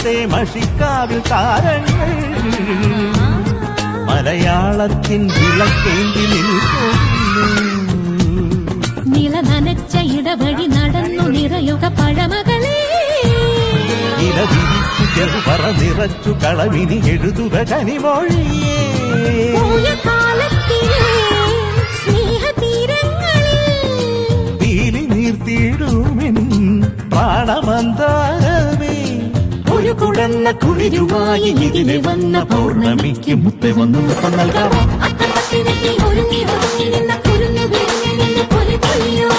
മലയാളത്തെ മഷിക്കാവിൽ താരങ്ങൾ മലയാളത്തിൻ വിളക്കേന്തി നിൽക്കുന്നു. നില നനച്ച ഇടവഴി നടന്നു നിറയുക പഴമകളെ നില വിരിച്ചു ചെറുപറ നിറച്ചു കളവിനി എഴുതുക കനിമൊഴിയേ തീരി നീർത്തിയിടുമെൻ പ്രാണമന്താരമേ ഒരു കുടന്ന കുളിരുമായി ഇതിനെ വന്ന പൗർണമിക്ക് മുത്തെ വന്നു നൽകാം. ഒരുങ്ങി ഒരുങ്ങി നിന്ന കുരുന്നു വീഴുന്ന പൊലിപ്പൊലിയോ